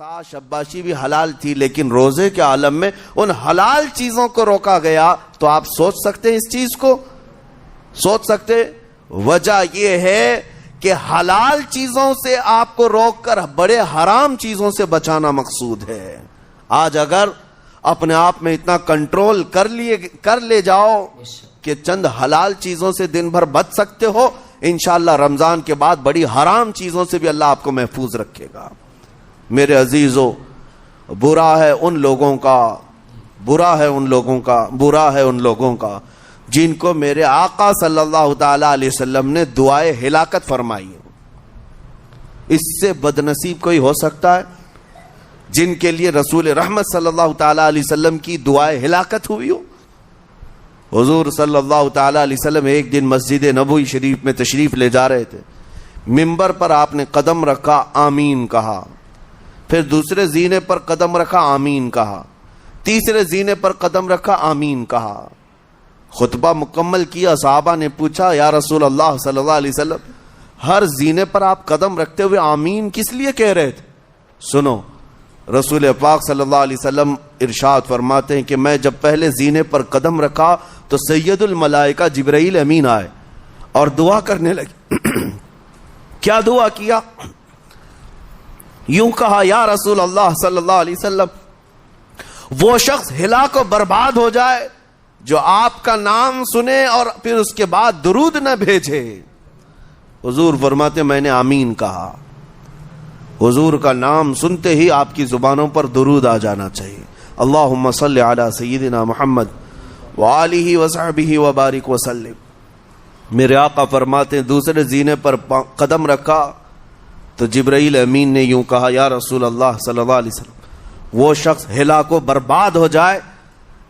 تھا, شباشی بھی حلال تھی, لیکن روزے کے عالم میں ان حلال چیزوں کو روکا گیا. تو آپ سوچ سکتے ہیں اس چیز کو, سوچ سکتے. وجہ یہ ہے کہ حلال چیزوں سے آپ کو روک کر بڑے حرام چیزوں سے بچانا مقصود ہے. آج اگر اپنے آپ میں اتنا کنٹرول کر لے جاؤ کہ چند حلال چیزوں سے دن بھر بچ سکتے ہو, انشاءاللہ رمضان کے بعد بڑی حرام چیزوں سے بھی اللہ آپ کو محفوظ رکھے گا. میرے عزیزو, برا ہے ان لوگوں کا جن کو میرے آقا صلی اللہ تعالی علیہ وسلم نے دعائے ہلاکت فرمائی. اس سے بدنصیب کوئی ہو سکتا ہے جن کے لیے رسول رحمت صلی اللہ تعالی علیہ وسلم کی دعائے ہلاکت ہوئی ہو. حضور صلی اللہ تعالی علیہ وسلم ایک دن مسجد نبوی شریف میں تشریف لے جا رہے تھے. منبر پر آپ نے قدم رکھا, آمین کہا. پھر دوسرے زینے پر قدم رکھا, آمین کہا. تیسرے زینے پر قدم رکھا, آمین کہا. خطبہ مکمل کیا. صحابہ نے پوچھا, یا رسول اللہ صلی اللہ علیہ وسلم, ہر زینے پر آپ قدم رکھتے ہوئے آمین کس لیے کہہ رہے تھے؟ سنو, رسول پاک صلی اللہ علیہ وسلم ارشاد فرماتے ہیں کہ میں جب پہلے زینے پر قدم رکھا تو سید الملائکہ جبرائیل امین آئے اور دعا کرنے لگے. کیا دعا کیا؟ یوں کہا, یا رسول اللہ صلی اللہ علیہ وسلم, وہ شخص ہلاک و برباد ہو جائے جو آپ کا نام سنے اور پھر اس کے بعد درود نہ بھیجے. حضور فرماتے میں نے آمین کہا. حضور کا نام سنتے ہی آپ کی زبانوں پر درود آ جانا چاہیے. اللہم صلی علی سیدنا محمد وآلہ وصحبہ وبارک وسلم. میرے آقا فرماتے ہیں دوسرے زینے پر قدم رکھا تو جبرائیل امین نے یوں کہا, یا رسول اللہ صلی اللہ علیہ وسلم, وہ شخص ہلاک و برباد ہو جائے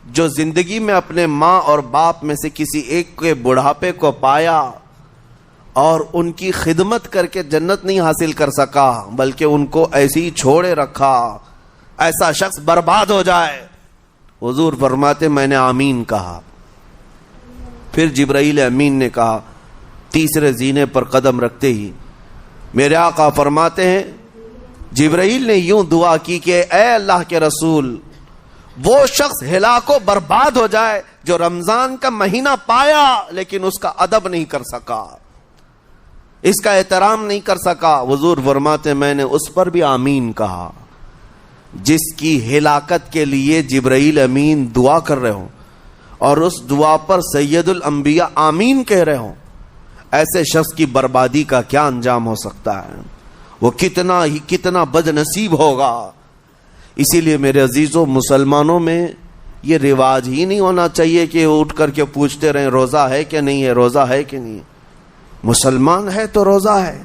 جو زندگی میں اپنے ماں اور باپ میں سے کسی ایک کے بڑھاپے کو پایا اور ان کی خدمت کر کے جنت نہیں حاصل کر سکا بلکہ ان کو ایسے ہی چھوڑے رکھا. ایسا شخص برباد ہو جائے. حضور فرماتے میں نے آمین کہا. پھر جبرائیل امین نے کہا. تیسرے زینے پر قدم رکھتے ہی میرے آقا فرماتے ہیں جبرائیل نے یوں دعا کی کہ اے اللہ کے رسول, وہ شخص ہلاک و برباد ہو جائے جو رمضان کا مہینہ پایا لیکن اس کا ادب نہیں کر سکا, اس کا احترام نہیں کر سکا. حضور فرماتے میں نے اس پر بھی آمین کہا. جس کی ہلاکت کے لیے جبرائیل امین دعا کر رہے ہوں اور اس دعا پر سید الانبیاء آمین کہہ رہے ہوں, ایسے شخص کی بربادی کا کیا انجام ہو سکتا ہے؟ وہ کتنا بد نصیب ہوگا. اسی لیے میرے عزیزوں, مسلمانوں میں یہ رواج ہی نہیں ہونا چاہیے کہ اٹھ کر کے پوچھتے رہیں روزہ ہے کہ نہیں ہے, روزہ ہے کہ نہیں ہے. مسلمان ہے تو روزہ ہے,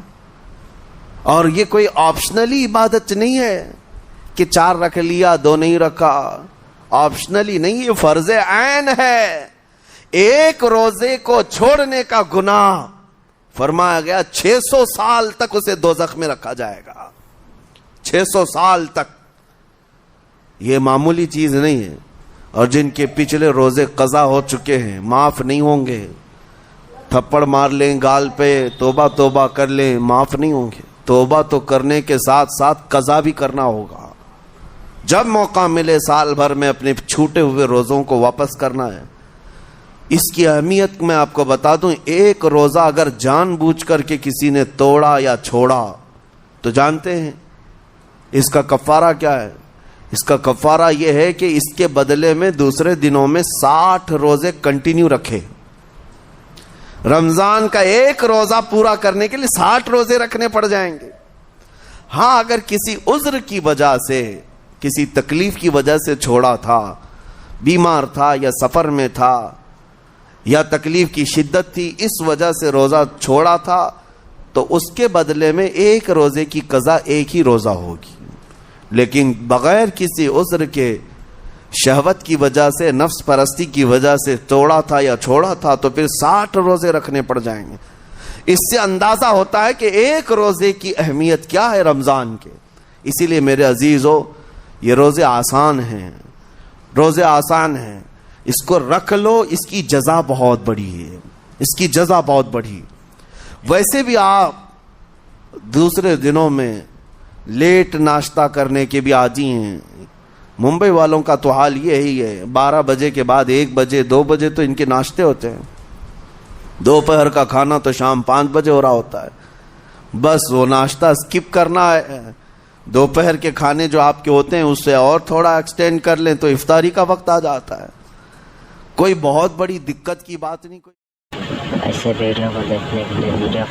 اور یہ کوئی آپشنلی عبادت نہیں ہے کہ 4 رکھ لیا 2 نہیں رکھا. آپشنلی نہیں, یہ فرض عین ہے. ایک روزے کو چھوڑنے کا گناہ فرمایا گیا 600 سال تک اسے دوزخ میں رکھا جائے گا. 600 سال تک. یہ معمولی چیز نہیں ہے. اور جن کے پچھلے روزے قضا ہو چکے ہیں معاف نہیں ہوں گے. تھپڑ مار لیں گال پہ, توبہ توبہ کر لیں, معاف نہیں ہوں گے. توبہ تو کرنے کے ساتھ ساتھ قضا بھی کرنا ہوگا. جب موقع ملے سال بھر میں اپنے چھوٹے ہوئے روزوں کو واپس کرنا ہے. اس کی اہمیت میں آپ کو بتا دوں, ایک روزہ اگر جان بوجھ کر کے کسی نے توڑا یا چھوڑا تو جانتے ہیں اس کا کفارہ کیا ہے؟ اس کا کفارہ یہ ہے کہ اس کے بدلے میں دوسرے دنوں میں 60 روزے کنٹینیو رکھے. رمضان کا ایک روزہ پورا کرنے کے لیے 60 روزے رکھنے پڑ جائیں گے. ہاں, اگر کسی عذر کی وجہ سے, کسی تکلیف کی وجہ سے چھوڑا تھا, بیمار تھا یا سفر میں تھا یا تکلیف کی شدت تھی, اس وجہ سے روزہ چھوڑا تھا, تو اس کے بدلے میں ایک روزے کی قضا ایک ہی روزہ ہوگی. لیکن بغیر کسی عذر کے, شہوت کی وجہ سے, نفس پرستی کی وجہ سے توڑا تھا یا چھوڑا تھا تو پھر 60 روزے رکھنے پڑ جائیں گے. اس سے اندازہ ہوتا ہے کہ ایک روزے کی اہمیت کیا ہے رمضان کے. اسی لیے میرے عزیزو, یہ روزے آسان ہیں, روزے آسان ہیں, اس کو رکھ لو. اس کی جزا بہت بڑی ہے, اس کی جزا بہت بڑی. ویسے بھی آپ دوسرے دنوں میں لیٹ ناشتہ کرنے کے بھی عادی ہیں. ممبئی والوں کا تو حال یہی ہے, 12 بجے کے بعد 1 بجے 2 بجے تو ان کے ناشتے ہوتے ہیں. دوپہر کا کھانا تو شام 5 بجے ہو رہا ہوتا ہے. بس وہ ناشتہ اسکپ کرنا ہے, دوپہر کے کھانے جو آپ کے ہوتے ہیں اس سے اور تھوڑا ایکسٹینڈ کر لیں تو افطاری کا وقت آ جاتا ہے. کوئی بہت بڑی دقت کی بات نہیں. ایسے ویڈیو کو دیکھنے کے لیے ویڈیو